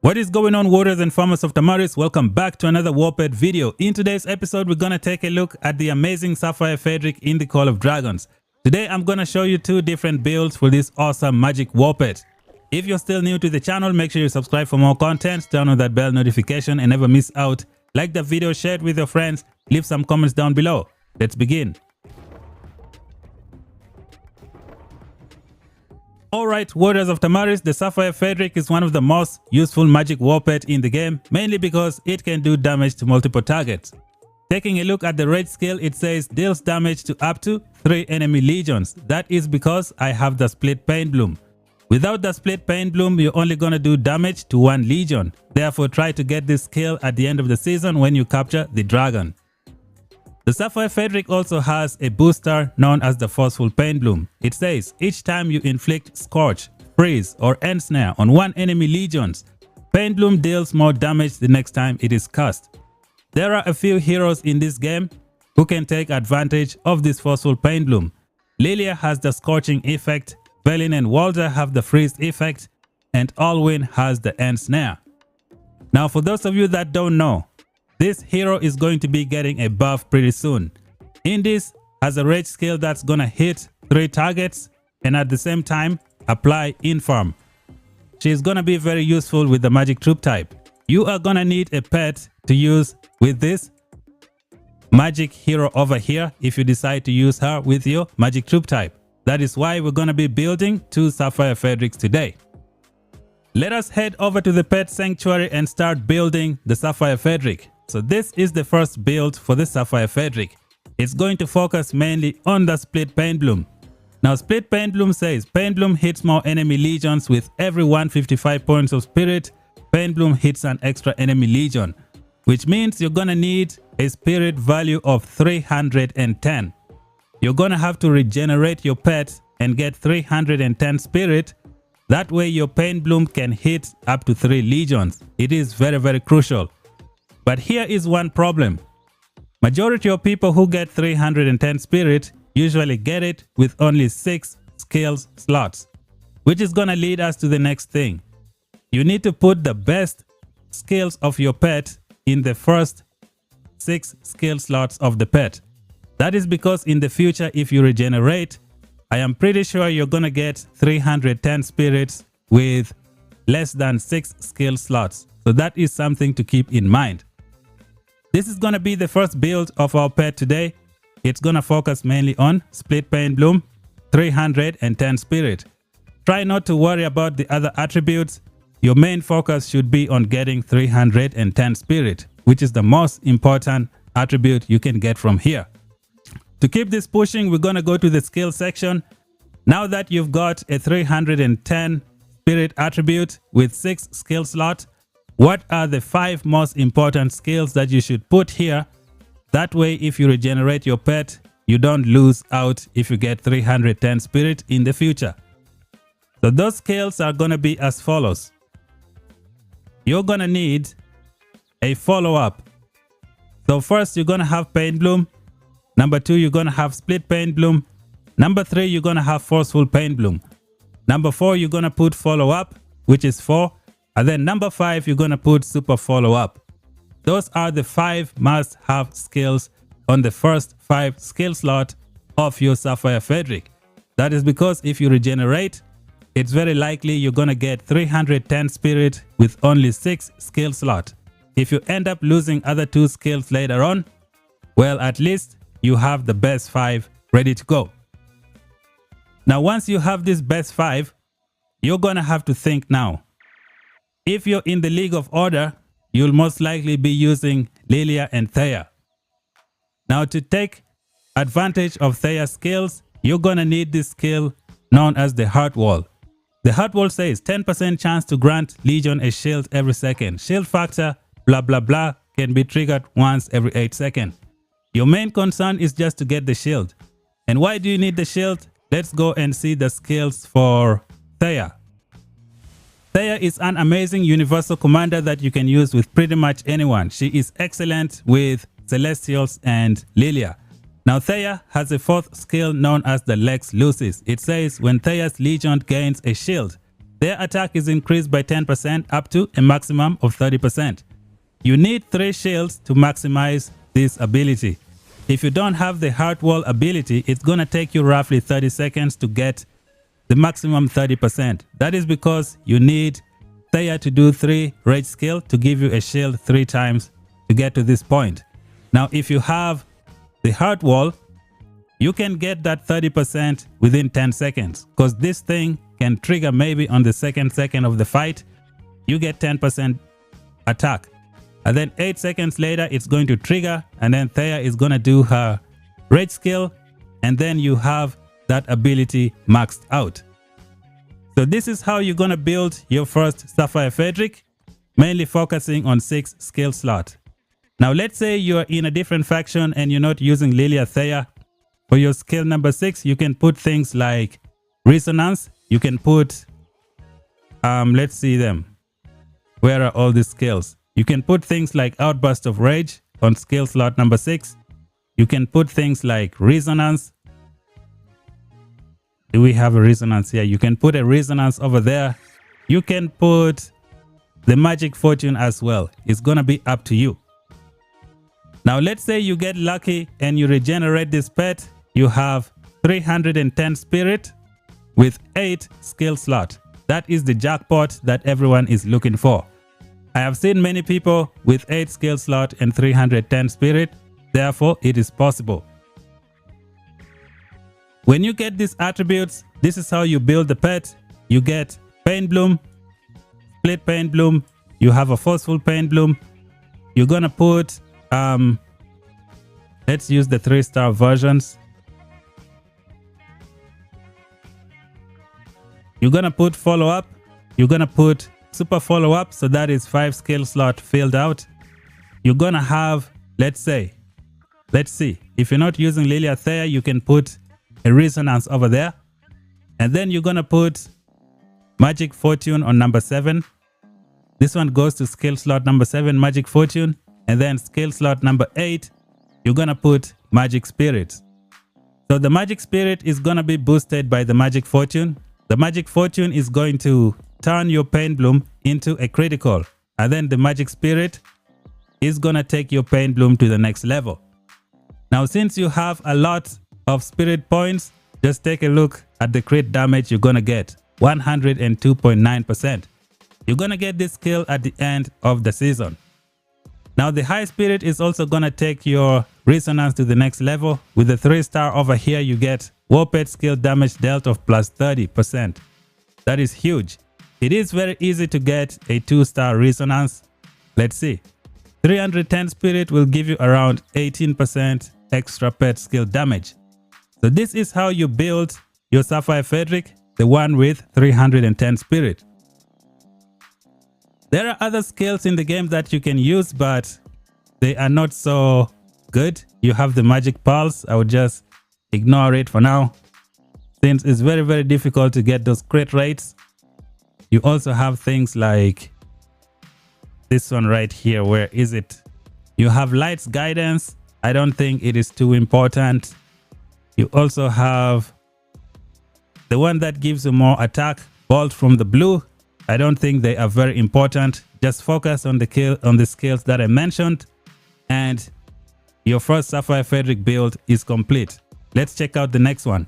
What is going on, warriors and farmers of Tamaris? Welcome back to another Warped video. In today's episode, we're going to take a look at the amazing Sapphire Faedrake in the Call of Dragons. Today, I'm going to show you two different builds for this awesome magic Warped. If you're still new to the channel, make sure you subscribe for more content, turn on that bell notification and never miss out. Like the video, share it with your friends, leave some comments down below. Let's begin. Alright, warriors of Tamaris, the Sapphire Faedrake is one of the most useful magic warped in the game, mainly because it can do damage to multiple targets. Taking a look at the rage skill, it says deals damage to up to 3 enemy legions. That is because I have the split pain bloom. Without the split pain bloom, you're only gonna do damage to 1 legion. Therefore, try to get this skill at the end of the season when you capture the dragon. The Sapphire Faedrake also has a booster known as the Forceful Pain Bloom. It says each time you inflict Scorch, Freeze or Ensnare on 1 enemy legions, Pain Bloom deals more damage the next time it is cast. There are a few heroes in this game who can take advantage of this Forceful Pain Bloom. Lilia has the Scorching effect, Velin and Walter have the Freeze effect, and Alwyn has the Ensnare. Now for those of you that don't know, this hero is going to be getting a buff pretty soon. Indis has a rage skill that's gonna hit 3 targets and at the same time apply Infirm. She's gonna be very useful with the magic troop type. You are gonna need a pet to use with this magic hero over here if you decide to use her with your magic troop type. That is why we're gonna be building 2 Sapphire Faedrakes today. Let us head over to the pet sanctuary and start building the Sapphire Faedrake. So this is the first build for the Sapphire Faedrake. It's going to focus mainly on the Split Pain Bloom. Now Split Pain Bloom says Pain Bloom hits more enemy legions with every 155 points of spirit. Pain Bloom hits an extra enemy legion, which means you're gonna need a spirit value of 310. You're gonna have to regenerate your pet and get 310 spirit. That way your Pain Bloom can hit up to 3 legions. It is very crucial. But here is one problem. Majority of people who get 310 spirit usually get it with only 6 skills slots, which is gonna lead us to the next thing. You need to put the best skills of your pet in the first 6 skill slots of the pet. That is because in the future, if you regenerate, I am pretty sure you're gonna get 310 spirits with less than 6 skill slots. So that is something to keep in mind. This is going to be the first build of our pet today. It's going to focus mainly on Split Pain Bloom, 310 spirit. Try not to worry about the other attributes. Your main focus should be on getting 310 spirit, which is the most important attribute you can get from here. To keep this pushing, we're going to go to the skill section. Now that you've got a 310 spirit attribute with 6 skill slots, what are the 5 most important skills that you should put here? That way, if you regenerate your pet, you don't lose out if you get 310 spirit in the future. So those skills are going to be as follows. You're going to need a follow-up. So first, you're going to have Pain Bloom. Number 2, you're going to have Split Pain Bloom. Number 3, you're going to have Forceful Pain Bloom. Number 4, you're going to put follow-up, which is 4. And then number 5, you're going to put super follow up. Those are the 5 must-have skills on the first 5 skill slot of your Sapphire Faedrake. That is because if you regenerate, it's very likely you're going to get 310 spirit with only 6 skill slot. If you end up losing other 2 skills later on, well, at least you have the best 5 ready to go. Now, once you have this best 5, you're going to have to think now. If you're in the League of Order, you'll most likely be using Lilia and Thea. Now to take advantage of Thea's skills, you're gonna need this skill known as the Heart Wall. The Heart Wall says 10% chance to grant Legion a shield every second. Shield factor blah blah blah can be triggered once every 8 seconds. Your main concern is just to get the shield. And why do you need the shield? Let's go and see the skills for Thea. Thea is an amazing universal commander that you can use with pretty much anyone. She is excellent with Celestials and Lilia. Now Thea has a 4th skill known as the Lex Lucis. It says when Thea's Legion gains a shield, their attack is increased by 10% up to a maximum of 30%. You need 3 shields to maximize this ability. If you don't have the Heart Wall ability, it's gonna take you roughly 30 seconds to get the maximum 30%. That is because you need Thea to do 3 rage skill to give you a shield 3 times to get to this point. Now if you have the Heart Wall, you can get that 30% within 10 seconds because this thing can trigger maybe on the second of the fight. You get 10% attack. And then 8 seconds later, it's going to trigger, and then Thea is going to do her rage skill, and then you have that ability maxed out. So this is how you're going to build your first Sapphire Faedrake, mainly focusing on 6 skill slots. Now let's say you're in a different faction and you're not using Lilia Thea. For your skill number 6, you can put things like Resonance. You can put, let's see them. Where are all these skills? You can put things like Outburst of Rage on skill slot number 6. You can put things like Resonance. Do we have a Resonance here? You can put a Resonance over there. You can put the Magic Fortune as well. It's gonna be up to you. Now let's say you get lucky and you regenerate this pet. You have 310 spirit with 8 skill slot. That is the jackpot that everyone is looking for. I have seen many people with 8 skill slot and 310 spirit, therefore it is possible. When you get these attributes, this is how you build the pet. You get Pain Bloom, Split Pain Bloom, you have a Forceful Pain Bloom. You're gonna put, let's use the 3-star versions. You're gonna put Follow Up, you're gonna put Super Follow Up, so that is 5 skill slot filled out. You're gonna have, let's see, if you're not using Lilia Thea, you can put a Resonance over there, and then you're gonna put Magic Fortune on number 7. This one goes to skill slot number 7, Magic Fortune, and then skill slot number 8, you're gonna put Magic Spirit. So the Magic Spirit is gonna be boosted by the Magic Fortune. The Magic Fortune is going to turn your Pain Bloom into a critical, and then the Magic Spirit is gonna take your Pain Bloom to the next level. Now since you have a lot of spirit points, just take a look at the crit damage you're gonna get, 102.9%. You're gonna get this skill at the end of the season. Now the High Spirit is also gonna take your Resonance to the next level. With the 3-star over here, you get Warped skill damage dealt of plus 30%. That is huge. It is very easy to get a 2-star Resonance. Let's see. 310 spirit will give you around 18% extra pet skill damage. So this is how you build your Sapphire Faedrake, the one with 310 spirit. There are other skills in the game that you can use, but they are not so good. You have the Magic Pulse. I would just ignore it for now, since it's very, very difficult to get those crit rates. You also have things like this one right here. Where is it? You have Light's Guidance. I don't think it is too important. You also have the one that gives you more attack, Bolt from the Blue. I don't think they are very important. Just focus on the skills that I mentioned, and your first Sapphire Faedrake build is complete. Let's check out the next one.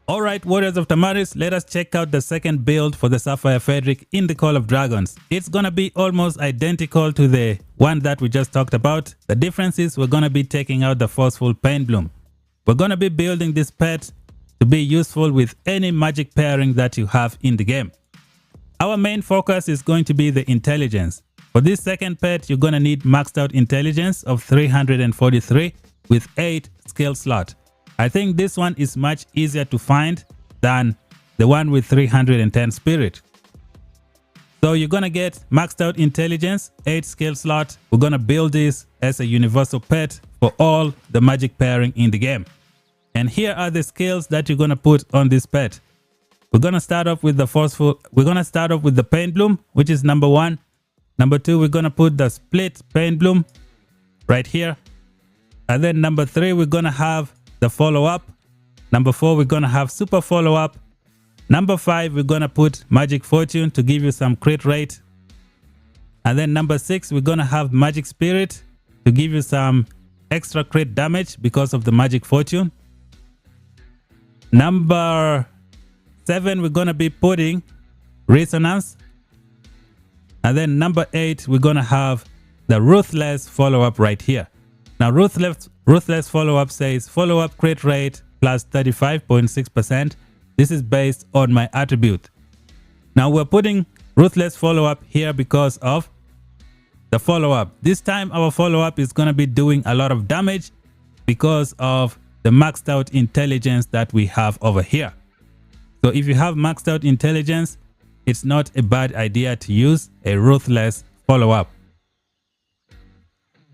Alright, Warriors of Tamaris, let us check out the second build for the Sapphire Faedrake in the Call of Dragons. It's gonna be almost identical to the one that we just talked about. The difference is we're gonna be taking out the Forceful Pain Bloom. We're gonna be building this pet to be useful with any magic pairing that you have in the game. Our main focus is going to be the intelligence. For this second pet, you're gonna need maxed out intelligence of 343 with 8 skill slot. I think this one is much easier to find than the one with 310 spirit. So you're gonna get maxed out intelligence, 8 skill slot. We're gonna build this as a universal pet for all the magic pairing in the game. And here are the skills that you're gonna put on this pet. We're gonna start off with the forceful. We're gonna start off with the Pain Bloom, which is number 1. Number 2, we're gonna put the Split Pain Bloom right here. And then number 3, we're gonna have the Follow Up. Number 4, we're gonna have Super Follow Up. Number 5, we're gonna put Magic Fortune to give you some crit rate. And then number 6, we're gonna have Magic Spirit to give you some extra crit damage because of the Magic Fortune. Number 7, we're gonna be putting Resonance. And then number 8, we're gonna have the Ruthless follow-up right here. Now Ruthless follow-up says follow-up crit rate plus 35.6%. This is based on my attribute. Now we're putting Ruthless follow-up here because of the follow-up. This time our follow-up is going to be doing a lot of damage because of the maxed out intelligence that we have over here. So if you have maxed out intelligence, it's not a bad idea to use a Ruthless follow-up.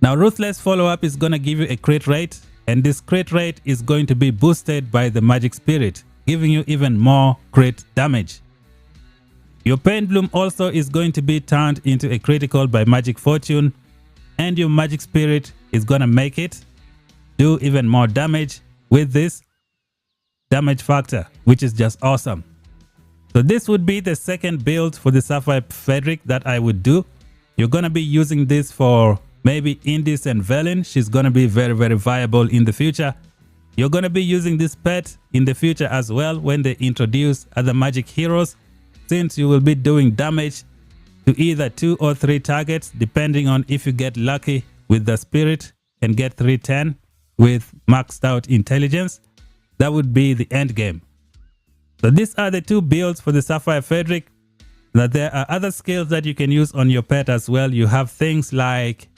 Now Ruthless follow-up is going to give you a crit rate, and this crit rate is going to be boosted by the Magic Spirit, giving you even more crit damage. Your Pain Bloom also is going to be turned into a critical by Magic Fortune, and your Magic Spirit is going to make it do even more damage with this damage factor, which is just awesome. So this would be the second build for the Sapphire Faedrake that I would do. You're going to be using this for maybe Indis and Velen. She's going to be very, very viable in the future. You're going to be using this pet in the future as well when they introduce other magic heroes, since you will be doing damage to either 2 or 3 targets depending on if you get lucky with the spirit and get 310 with maxed out intelligence. That would be the end game. So these are the 2 builds for the Sapphire Faedrake. Now there are other skills that you can use on your pet as well. You have things like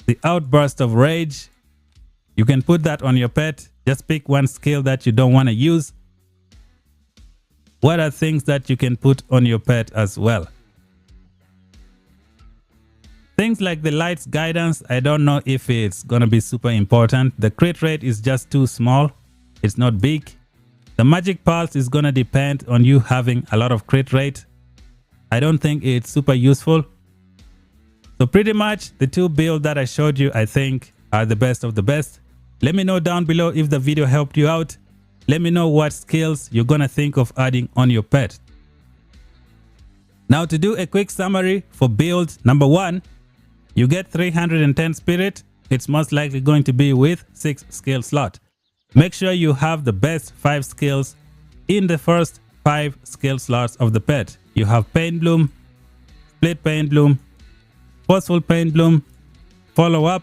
the Outburst of Rage. You can put that on your pet. Just pick one skill that you don't want to use. What are things that you can put on your pet as well? Things like the Light's Guidance, I don't know if it's going to be super important. The crit rate is just too small. It's not big. The Magic Pulse is going to depend on you having a lot of crit rate. I don't think it's super useful. So pretty much the 2 builds that I showed you, I think, are the best of the best. Let me know down below if the video helped you out. Let me know what skills you're going to think of adding on your pet. Now to do a quick summary for build number 1, you get 310 spirit. It's most likely going to be with 6 skill slot. Make sure you have the best 5 skills in the first 5 skill slots of the pet. You have Pain Bloom, Split Pain Bloom, Forceful Pain Bloom, Follow Up,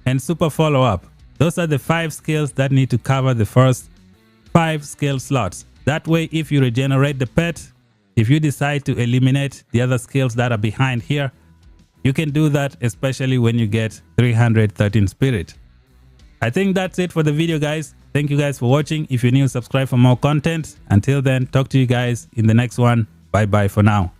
and Super Follow Up. Those are the 5 skills that need to cover the first 5 skill slots. That way, if you regenerate the pet, if you decide to eliminate the other skills that are behind here, you can do that, especially when you get 313 spirit. I think that's it for the video, guys. Thank you guys for watching. If you're new, subscribe for more content. Until then, talk to you guys in the next one. Bye bye for now.